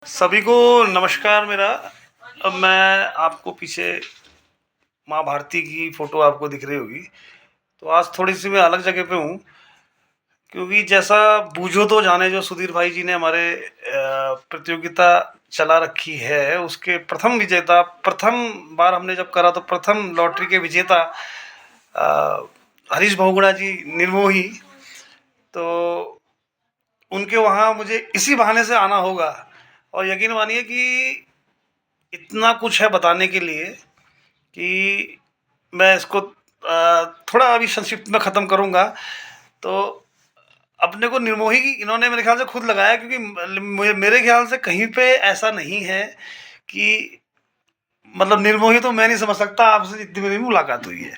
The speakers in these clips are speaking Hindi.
सभी को नमस्कार मेरा। अब मैं आपको पीछे माँ भारती की फ़ोटो आपको दिख रही होगी। तो आज थोड़ी-सी मैं अलग जगह पे हूँ, क्योंकि जैसा बूझो तो जाने जो सुधीर भाई जी ने हमारे प्रतियोगिता चला रखी है, उसके प्रथम विजेता, प्रथम बार हमने जब करा तो प्रथम लॉटरी के विजेता हरीश बहुगुणा जी निर्मोही। तो उनके वहाँ मुझे इसी बहाने से आना होगा, और यकीन मानिए कि इतना कुछ है बताने के लिए कि मैं इसको थोड़ा अभी संक्षिप्त में ख़त्म करूँगा। तो अपने को निर्मोही की इन्होंने मेरे ख्याल से खुद लगाया, क्योंकि मुझे मेरे ख्याल से कहीं पे ऐसा नहीं है कि मतलब निर्मोही तो मैं नहीं समझ सकता, आपसे जितनी मेरी मुलाकात हुई है।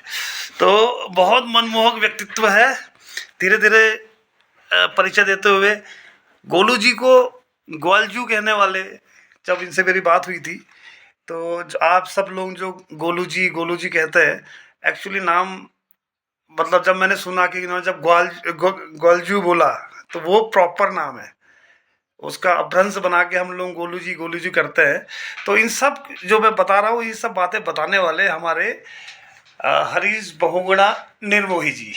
तो बहुत मनमोहक व्यक्तित्व है। धीरे धीरे परिचय देते हुए गोलू जी को ग्वालजू कहने वाले, जब इनसे मेरी बात हुई थी तो आप सब लोग जो गोलू जी कहते हैं, एक्चुअली नाम मतलब जब मैंने सुना कि इन्होंने जब ग्वालजू बोला तो वो प्रॉपर नाम है, उसका अपभ्रंश बना के हम लोग गोलू जी करते हैं। तो इन सब जो मैं बता रहा हूँ, ये सब बातें बताने वाले हमारे हरीश बहुगुणा निर्मोही जी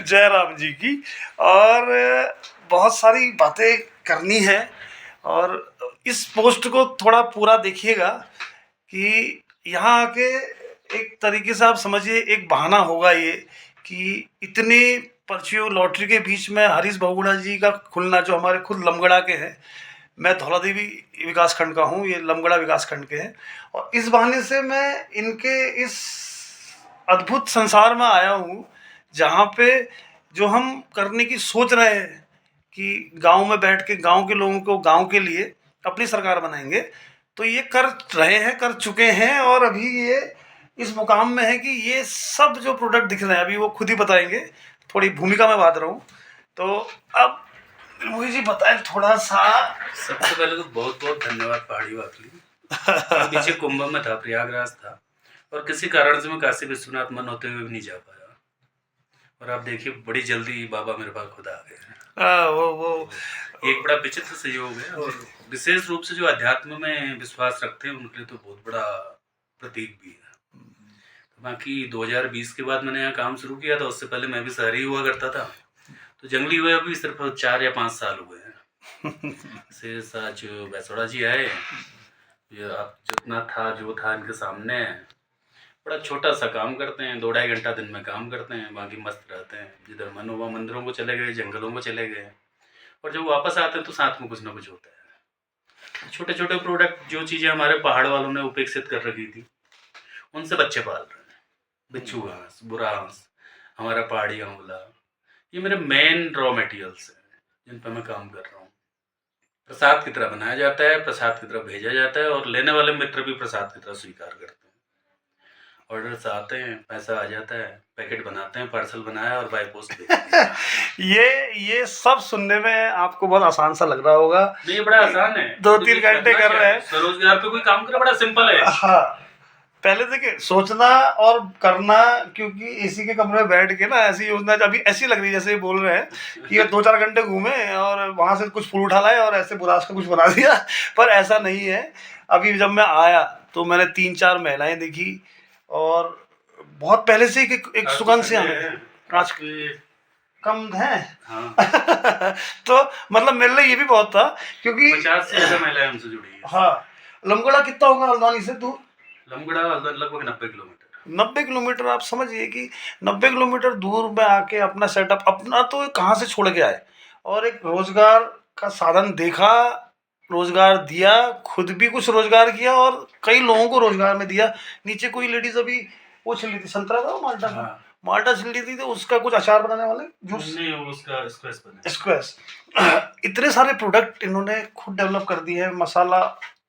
जयराम जी की। और बहुत सारी बातें करनी है, और इस पोस्ट को थोड़ा पूरा देखिएगा कि यहाँ आके एक तरीके से आप समझिए एक बहाना होगा ये कि इतनी पर्चियों लॉटरी के बीच में हरीश बहुगुणा जी का खुलना, जो हमारे खुद लमगड़ा के हैं। मैं धौलादेवी विकास खंड का हूँ, ये लमगड़ा विकास खंड के हैं, और इस बहाने से मैं इनके इस अद्भुत संसार में आया हूँ जहाँ पे जो हम करने की सोच रहे हैं कि गांव में बैठ के गांव के लोगों को गांव के लिए अपनी सरकार बनाएंगे, तो ये कर रहे हैं, कर चुके हैं, और अभी ये इस मुकाम में है कि ये सब जो प्रोडक्ट दिख रहे हैं अभी वो खुद ही बताएंगे। थोड़ी भूमिका में बात रहा हूँ। तो अब मोहित जी बताएं थोड़ा सा। सबसे पहले तो बहुत बहुत धन्यवाद पहाड़ी वाकली। मैं पीछे कुंभ में था, प्रयागराज था, और किसी कारण से मैं काशी विश्वनाथ मन होते हुए भी नहीं जा पाया। और आप देखिए बड़ी जल्दी बाबा मेरे पास खुद आ गए हैं। वो एक बड़ा विचित्र संयोग है, और विशेष रूप से जो अध्यात्म में विश्वास रखते हैं उनके लिए तो बहुत बड़ा प्रतीक भी है। तो बाकी 2020 के बाद मैंने यहाँ काम शुरू किया था, उससे पहले मैं भी शहरी हुआ करता था। तो जंगली हुए अभी सिर्फ 4 या 5 साल हुए हैं। शेष आज बैसोड़ा जी आए, ये आप जितना था जो था इनके सामने है। बड़ा छोटा सा काम करते हैं, 2-2.5 घंटा दिन में काम करते हैं, बाकी मस्त रहते हैं। जिधर मन हुआ मंदिरों को चले गए, जंगलों को चले गए, और जब वापस आते हैं तो साथ में कुछ ना कुछ होता है। छोटे छोटे प्रोडक्ट, जो चीज़ें हमारे पहाड़ वालों ने उपेक्षित कर रखी थी, उनसे बच्चे पाल रहे हैं। बिच्छू घास, बुरा घास, हमारा पहाड़ी आंवला, ये मेरे मेन रॉ मटेरियल्स हैं जिन पर मैं काम कर रहा हूँ। प्रसाद की तरह बनाया जाता है, प्रसाद की तरह भेजा जाता है, और लेने वाले मित्र भी प्रसाद की तरह स्वीकार करते हैं। ऑर्डर्स आते हैं, पैसा आ जाता है, पैकेट बनाते हैं, पार्सल बनाया और बाय पोस्ट भेज दिया। ये सब सुनने में आपको बहुत आसान सा लग रहा होगा। नहीं, बड़ा आसान है। 2-3 घंटे कर रहे हैं, स्वरोजगार पे कोई काम करे, बड़ा सिंपल है। हाँ, पहले देखिए सोचना और करना, क्योंकि एसी के कमरे में बैठ के ना ऐसी योजना अभी ऐसी लग रही है जैसे बोल रहे हैं कि 2-4 घंटे घूमे और वहां से कुछ फूल उठा लाए और ऐसे बुराश का कुछ बना दिया, पर ऐसा नहीं है। अभी जब मैं आया तो मैंने 3-4 महिलाएं देखी, और बहुत पहले से एक सुगंध से हमें आज कम है। हाँ। तो मतलब मेरे लिए ये भी बहुत था, क्योंकि 50 से ज्यादा महिलाएं हमसे जुड़ी हैं। हाँ, लमगड़ा कितना होगा हल्द्वानी से दूर? लमगड़ा लगभग 90 किलोमीटर। 90 किलोमीटर, आप समझिए कि 90 किलोमीटर दूर में आके अपना सेटअप, अपना तो कहाँ से छोड़ के आए, और एक रोजगार का साधन देखा, रोजगार दिया, खुद भी कुछ रोजगार किया और कई लोगों को रोजगार में दिया। नीचे कोई लेडीज अभी वो छिल रही थी, संतरा था माल्टा का। हाँ। माल्टा छिल रही थी, तो उसका कुछ अचार बनाने वाले जूस, नहीं, उसका स्क्वैश बना। स्क्वैश। इतने सारे प्रोडक्ट इन्होंने खुद डेवलप कर दिए हैं। मसाला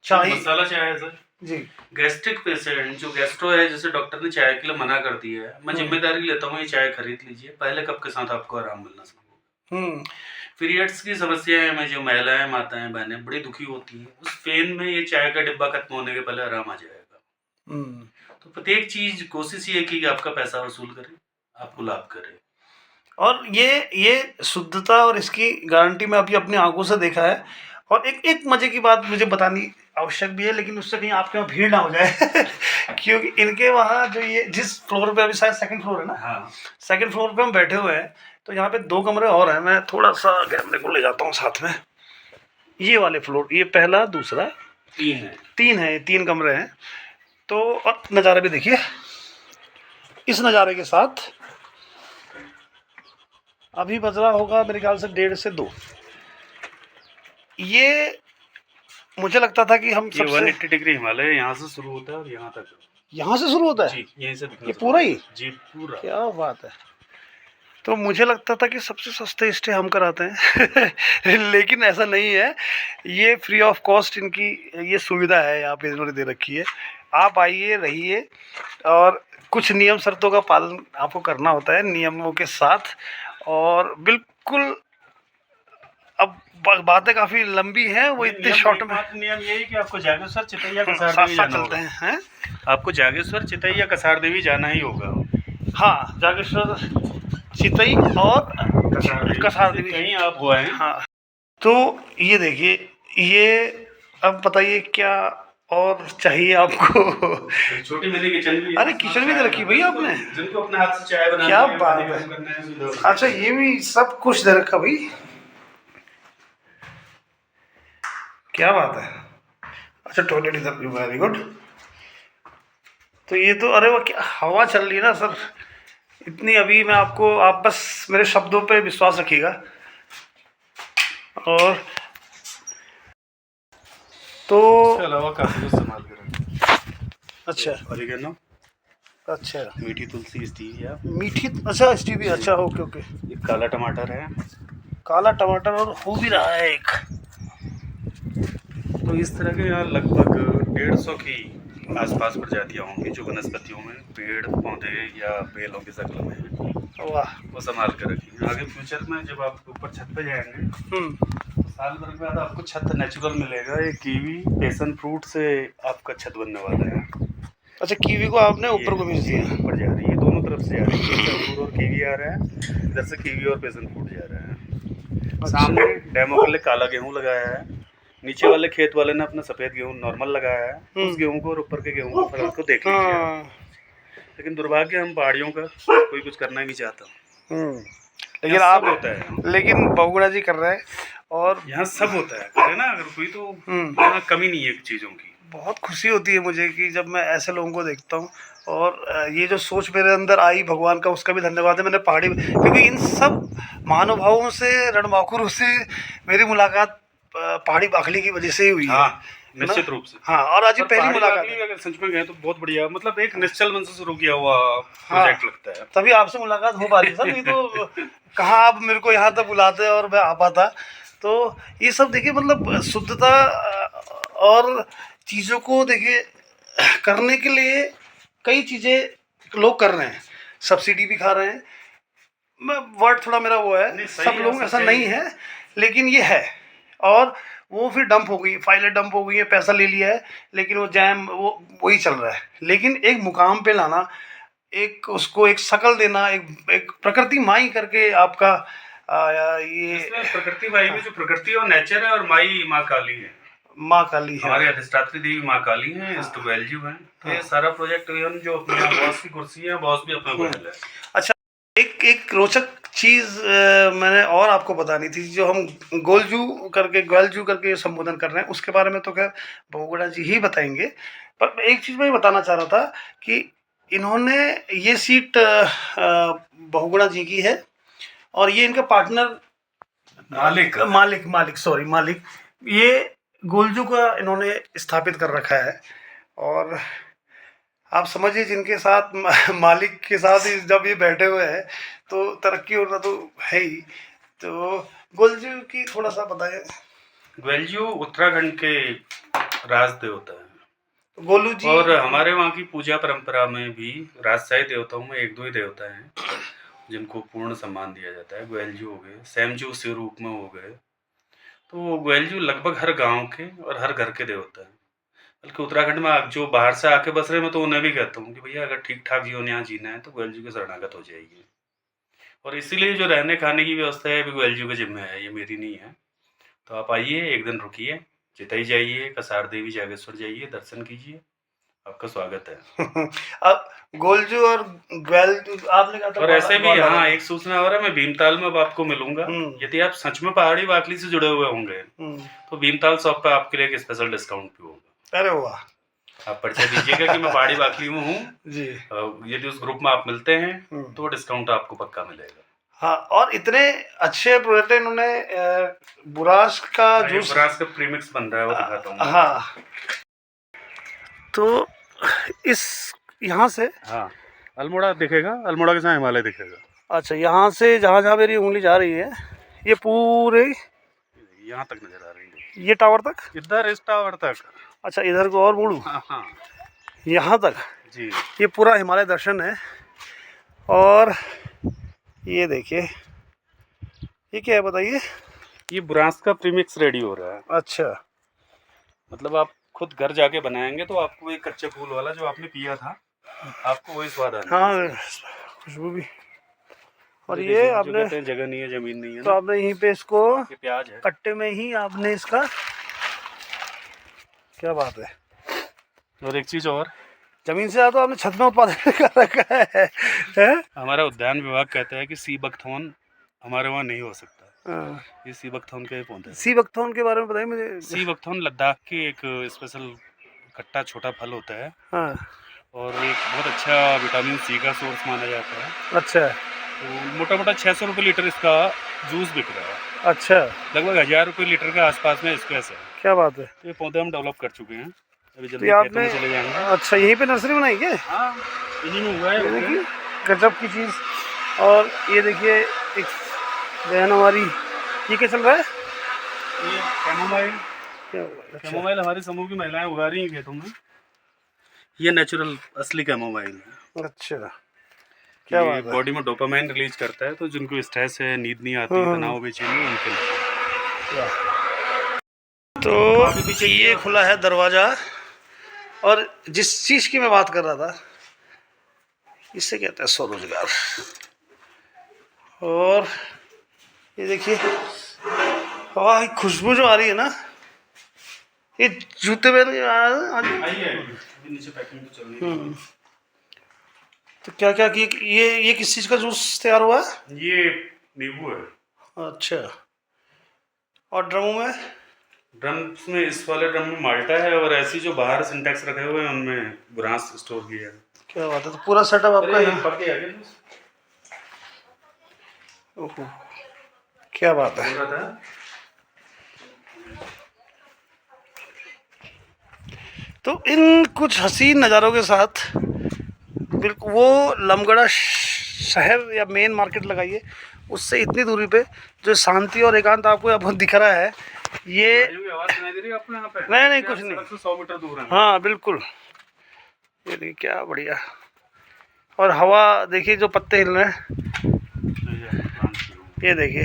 चाय, मसाला चाय है सर जी। गैस्ट्रिक पेशेंट जो गैस्ट्रो है, जैसे डॉक्टर ने चाय के लिए मना कर दिया है, मैं जिम्मेदारी लेता हूँ, ये चाय खरीद लीजिए, पहले कप के साथ आपको आराम मिलना शुरू होगा। पीरियड्स की समस्याएं में जो महिलाएं, माताएं, बहनें बड़ी दुखी होती हैं, उस पेन में ये चाय का डिब्बा खत्म होने के पहले आराम आ जाएगा। तो प्रत्येक चीज कोशिश ये की आपका पैसा वसूल करे, आपको लाभ करे। और ये शुद्धता और इसकी गारंटी मैं अभी अपनी आंखों से देखा है। और एक एक मजे की बात मुझे बतानी आवश्यक भी है, लेकिन उससे कहीं आपके वहाँ भीड़ ना हो जाए क्योंकि इनके वहाँ जो ये जिस फ्लोर पे अभी शायद सेकंड फ्लोर है ना, हाँ, सेकंड फ्लोर पे हम बैठे हुए हैं, तो यहाँ पे 2 कमरे और हैं। मैं थोड़ा सा कैमरे को ले जाता हूँ साथ में। ये वाले फ्लोर, ये पहला, दूसरा, 3 है। 3 है, 3 कमरे हैं। तो और नज़ारा भी देखिए, इस नज़ारे के साथ अभी बज रहा होगा मेरे ख्याल से 1:30 से 2। ये मुझे लगता था कि हम ये सबसे 180 डिग्री हिमालय यहाँ से शुरू होता है और यहाँ तक। यहाँ से शुरू होता है जी, यहीं से दिखना ये शुरू पूरा होता ही? है। जी, पूरा। क्या बात है। तो मुझे लगता था कि सबसे सस्ते स्टे हम कराते हैं लेकिन ऐसा नहीं है, ये फ्री ऑफ कॉस्ट इनकी ये सुविधा है यहाँ पे इन्होंने दे रखी है। आप आइए, रहिए, और कुछ नियम शर्तों का पालन आपको करना होता है नियमों के साथ। और बिल्कुल, अब बातें काफ़ी लंबी हैं, वो इतने शॉर्ट में नियम यही कि आपको जागेश्वर, चितैया, कसार साथ देवी साथ जाना चलते होगा। हैं। आपको जागेश्वर, चितैया, कसार देवी जाना ही होगा। हाँ, जागेश्वर, चितई और कसार देवी कहीं आप हुआ है। हाँ। तो ये देखिए, ये अब बताइए क्या और चाहिए आपको एक छोटी मिनी किचन भी है। अरे किचन भी दे रखी भैया आपने, जिनको अपने हाथ से चाय बनानी क्या है, बात पानी है। गर्म करना है, सुविधा होती है। अच्छा, ये भी सब कुछ दे रखा भाई, क्या बात है। अच्छा, टॉयलेट इधर भी, वेरी गुड। तो ये तो, अरे वो क्या हवा चल रही है ना सर, इतनी। अभी मैं आपको, आप बस मेरे शब्दों पे विश्वास रखिएगा। और तो इसके अलावा काफी कुछ संभाल के रखना। अच्छा ऑरिगेनो, अच्छा, मीठी तुलसी, स्टीविया, मीठी, अच्छा स्टीविया, अच्छा ओके ओके। ये काला टमाटर है। काला टमाटर, और हो भी रहा है एक। तो इस तरह के यहाँ लगभग 150 की आसपास प्रजातियाँ होंगी जो वनस्पतियों में पेड़ पौधे या बेलों की शक्ल में हैं। वाह। वो संभाल कर रखिए। आगे फ्यूचर में जब आप ऊपर छत पे जाएंगे तो साल भर के बाद आपको छत नेचुरल मिलेगा। ये कीवी पैशन फ्रूट से आपका छत बनने वाला है। अच्छा, कीवी को आपने ऊपर को भेज दिया? ऊपर जा रही है, दोनों तरफ से जा रही है। पैशन फ्रूट और कीवी आ रहा है, इधर से कीवी और पैशन फ्रूट जा रहा है। सामने डेमो के लिए काला गेहूँ लगाया है। नीचे वाले खेत वाले ने अपना सफेद गेहूँ नॉर्मल लगाया है। उस गेहूँ को और ऊपर के गेहूँ को फर्क को देख लीजिए आप। लेकिन दुर्भाग्य, हम पहाड़ियों का कोई कुछ करना ही नहीं चाहता। लेकिन यहाँ आप सब होता है। लेकिन बहुगुणा जी कर रहे हैं, और यहाँ सब होता है, करे ना अगर कोई, तो यहाँ कमी नहीं है चीज़ों की। बहुत खुशी होती है मुझे कि जब मैं ऐसे लोगों को देखता हूँ। और ये जो सोच मेरे अंदर आई, भगवान का उसका भी धन्यवाद है। मैंने पहाड़ी, क्योंकि इन सब महानुभावों से, रणबांकुरों से मेरी मुलाकात पहाड़ी बाखली की वजह से ही हुई है। हाँ, निश्चित रूप से। हाँ, और आज ये और पहली पहाड़ी मुलाकात बागली है। अगर सच में गए तो बहुत बढ़िया, मतलब एक निश्चल मन से शुरू किया हुआ हाँ। प्रोजेक्ट लगता है। तभी आपसे मुलाकात हो पा रही है सर, नहीं तो कहाँ आप मेरे को यहाँ तक बुलाते और मैं आ पाता। तो ये सब देखिए, मतलब शुद्धता और चीज़ों को देखिए करने के लिए कई चीज़ें लोग कर रहे हैं, सब्सिडी भी खा रहे हैं। मैं वर्ड थोड़ा मेरा वो है, नहीं, सही सब है, लोग ऐसा सच्चाई नहीं है, लेकिन ये है। और वो फिर डंप हो गई, फाइलें डंप हो गई है, पैसा ले लिया है, लेकिन वो जैम वो वही चल रहा है। लेकिन एक मुकाम पे लाना, एक उसको एक शक्ल देना, एक एक प्रकृति माई करके आपका ये इसमें प्रकृति माई में जो प्रकृति और नेचर है, और माई माँ काली है, माँ काली है। हमारे अधिष्ठात्री देवी माँ काली हैं, इस तो वैल्यू है। तो ये सारा प्रोजेक्ट जो अपने यहाँ बॉस की कुर्सी है, बॉस भी अपना गोयल है। अच्छा, एक एक रोचक चीज़ मैंने और आपको बतानी थी, जो हम ग्वालजू करके संबोधन कर रहे हैं, उसके बारे में तो खैर बहुगुणा जी ही बताएंगे। पर एक चीज़ मैं ये बताना चाह रहा था कि इन्होंने ये सीट बहुगुणा जी की है, और ये इनका पार्टनर मालिक ये गोलजू का इन्होंने स्थापित कर रखा है। और आप समझिए, जिनके साथ मालिक के साथ ही जब ये बैठे हुए हैं तो तरक्की होना तो है ही। तो गोलजू की थोड़ा सा बताएं। ग्वेलजू उत्तराखंड के राज देवता है, तो गोलू जी, और हमारे वहाँ की पूजा परंपरा में भी राजशाही देवताओं में 1-2 ही देवता हैं जिनको पूर्ण सम्मान दिया जाता है। ग्वेलजू हो गए, सैमजू शिव रूप में हो गए। तो ग्वेलजू लगभग हर गांव के और हर घर के देवता हैं। बल्कि उत्तराखंड में जो बाहर से आके बस रहे, मैं तो उन्हें भी कहता हूँ कि भैया अगर ठीक ठाक जीवन यहाँ जीना है तो ग्वेलजू के शरणागत हो जाइए। और इसीलिए जो रहने खाने की व्यवस्था है भी ग्वेलजू के जिम्मे है, ये मेरी नहीं है। तो आप आइए, एक दिन रुकिए, चितई जाइए, कसार देवी जागेश्वर जाइए, दर्शन कीजिए, आपका स्वागत है। अब गोलजू और ग्वेल आपने कहा था और ऐसे भी ग्वाला हाँ, वाला। एक सूचना और है, मैं भीमताल में अब आपको मिलूंगा। यदि आप सच में पहाड़ी वाकली से जुड़े हुए होंगे तो भीमताल शॉप पे आपके लिए एक स्पेशल डिस्काउंट भी होगा। अरे वाह, आप परिचय दीजिएगा कि मैं पहाड़ी वाकली में हूँ जी। यदि उस ग्रुप में आप मिलते हैं तो डिस्काउंट आपको पक्का मिलेगा। हाँ, और इतने अच्छे प्रोडक्ट इन्होंने बुरास का जूस, ब्रास का प्रीमिक्स बन रहा है, वो दिखाता हूँ। हाँ, तो इस यहाँ से हाँ, अल्मोड़ा दिखेगा, अल्मोड़ा के साथ हिमालय दिखेगा। अच्छा, यहाँ से जहाँ जहाँ मेरी उंगली जा रही है ये पूरे यहाँ तक नजर आ रही है, ये टावर तक, इधर इस टावर तक। अच्छा इधर को और मुड़ूँ, हाँ हाँ यहाँ तक जी, ये पूरा हिमालय दर्शन है। और ये देखिए, ये क्या है बताइए? ये ब्रास का प्रीमिक्स रेडी हो रहा है। अच्छा, मतलब आप खुद घर जाके बनाएंगे तो आपको एक कच्चे फूल वाला जो आपने पिया था, आपको वही स्वाद आना। हाँ, खुशबू भी। और ये आपने जगह नहीं है, जमीन नहीं है तो ना, आपने यहीं पे इसको ये प्याज है, कट्टे में ही आपने इसका, क्या बात है। और एक चीज और, जमीन से आया तो आपने छत में उत्पादन कर रखा है? हमारा उद्यान विभाग कहता है कि सी बकथॉन हमारे वहाँ नहीं हो सकता। हाँ। ये सी बकथॉन के पौधे। सी बकथॉन के बारे में बताइए मुझे। सी बकथॉन लद्दाख की एक स्पेशल खट्टा छोटा फल होता है, हाँ, और एक बहुत अच्छा विटामिन सी का सोर्स माना जाता है। अच्छा, तो मोटा मोटा 600 रुपये लीटर इसका जूस बिक रहा है। अच्छा, लगभग 1000 रुपये लीटर के आसपास में स्क्वेस है। क्या बात है। तो ये पौधे हम डेवलप कर चुके हैं, अभी तो जल्दी ये खेतों आपने, में चले जाएंगे। अच्छा यहीं पे नर्सरी बनाई क्या? हाँ, इन्हीं में हुआ है। ये देखिए गजब की चीज़। और ये देखिए एक बहन हमारी, ये क्या चल रहा है? ये कैमोमाइल, क्या हुआ? अच्छा, कैमोमाइल हमारे समूह की महिलाएं उगा रही हैं खेतों में। ये नेचुरल असली कैमोमाइल है। अच्छा, क्या बात है। बॉडी में डोपामाइन रिलीज करता है, तो जिनको स्ट्रेस है, नींद नहीं आती, तनाव बेचैनी, उनके लिए। तो ये खुला है दरवाज़ा, और जिस चीज़ की मैं बात कर रहा था, इससे कहते हैं स्वरोजगार। और ये देखिए, वाह, खुशबू जो आ रही है ना, ये जूते में नीचे पैकिंग तो चल रही है। तो क्या क्या की ये किस चीज़ का जूस तैयार हुआ है? ये नींबू है। अच्छा, और ड्रमों में? ड्रम्स में, इस वाले ड्रम में माल्टा है, और ऐसी जो बाहर सिंटेक्स रखे हुए हैं उनमें बुरांस स्टोर किया है। क्या बात है, तो पूरा सेटअप आपका है ना? पक गया क्या जूस? ओहो, क्या बात है। बोल रहा था। तो इन कुछ हसीन नज़ारों के साथ बिल्कुल वो लमगड़ा शहर या मेन मार्केट लगाइए, उससे इतनी दूरी पे जो शांति और एकांत आपको अब दिख रहा है, ये आवाज सुनाई दे रही है आपको यहाँ पे? नहीं कुछ नहीं, 100 मीटर दूर है। हाँ बिल्कुल। ये देखिए क्या बढ़िया, और हवा देखिए, जो पत्ते हिल रहे हैं, ये देखिए,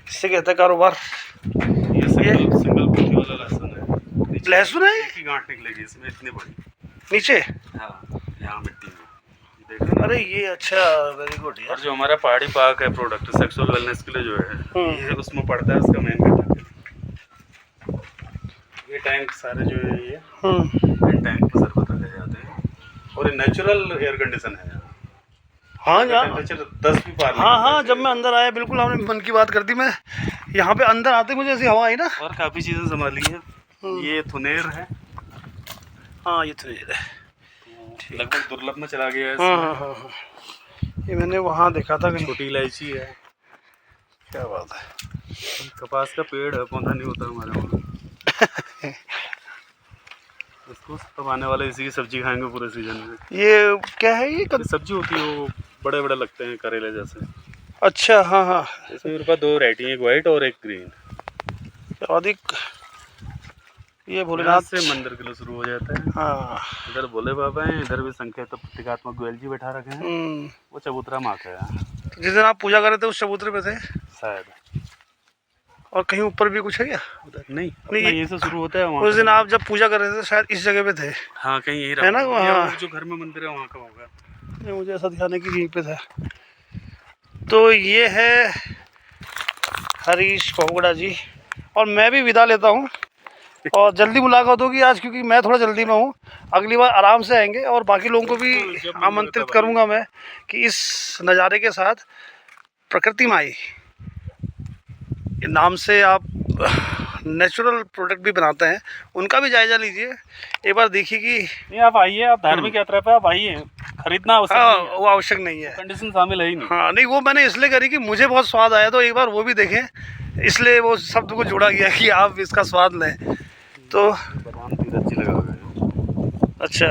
इससे कहता है कारोबार। ये सिंगल पत्ती वाला लहसुन है। लहसुन है? एक ही गांठ निकलेगी इसमें, इतनी बड़ी नीचे? हाँ, यहाँ मिट्टी में देखो ना। अरे ये अच्छा, वेरी गुड और यार। जो हमारा पहाड़ी पाक है प्रोडक्ट सेक्सुअल वेलनेस के लिए जो है, ये उसमें पड़ता है, उसका मेन घटक है। ये टैंक सारे जो है ये टैंक में शरबत रखे जाते हैं, और ये नेचुरल एयर कंडीशन है। हाँ जहाँ, टेम्परेचर 10 भी पार नहीं हाँ होता हाँ, है। जब मैं अंदर आया, बिल्कुल आपने मन की बात कर दी। मैं यहाँ पे अंदर आते मुझे ऐसी हवा आई ना। और काफ़ी चीज़ें संभाली हैं। ये थुनेर है। हाँ, ये थुनेर है, लगभग दुर्लभ में चला गया है। हाँ हाँ हाँ हाँ, ये मैंने वहाँ देखा था कहीं। छोटी इलायची है। क्या बात है। कपास का पेड़ है, पौधा नहीं होता हमारे वहाँ। इसको तब आने वाले इसी की सब्जी खाएंगे पूरे सीजन में। ये क्या है? ये सब्जी होती है, वो बड़े बड़े लगते हैं करेले जैसे। अच्छा, हाँ हाँ, इसमें मेरे पास 2 वैरायटी हैं, एक वाइट और एक ग्रीन। अधिक ये यहाँ भोलेनाथ से मंदिर के लिए शुरू हो जाता है। हाँ, इधर भोले बाबा हैं, इधर भी संकेत प्रतीकात्मक गोयल जी बैठा रखे हैं। वो चबूतरा माँ का है। जिस दिन आप पूजा कर रहे थे उस चबूतरे पे थे शायद। और कहीं ऊपर भी कुछ है क्या? नहीं, यहीं से शुरू होता है। वहाँ उस दिन आप जब पूजा कर रहे थे शायद इस जगह पे थे। हाँ, कहीं यही है ना? हाँ, जो घर में मंदिर है वहाँ का होगा। नहीं, मुझे ऐसा ध्यान है कि यहीं पे था। तो ये है हरीश पोगड़ा जी, और मैं भी विदा लेता हूँ, और जल्दी मुलाकात होगी आज, क्योंकि मैं थोड़ा जल्दी में हूँ। अगली बार आराम से आएंगे, और बाकी लोगों को भी आमंत्रित करूँगा मैं कि इस नज़ारे के साथ प्रकृति माई के नाम से आप नेचुरल प्रोडक्ट भी बनाते हैं, उनका भी जायज़ा लीजिए एक बार, देखिए कि नहीं आप आइए, आप धार्मिक यात्रा पे आप आइए, खरीदना आवश्यक हाँ नहीं है, वो आवश्यक नहीं है। कंडीशन शामिल है ही नहीं। हाँ नहीं, वो मैंने इसलिए करी कि मुझे बहुत स्वाद आया, तो एक बार वो भी देखें, इसलिए वो शब्द को जोड़ा गया कि आप इसका स्वाद लें। तो बादाम तीरथ जी लगा हुआ है। अच्छा।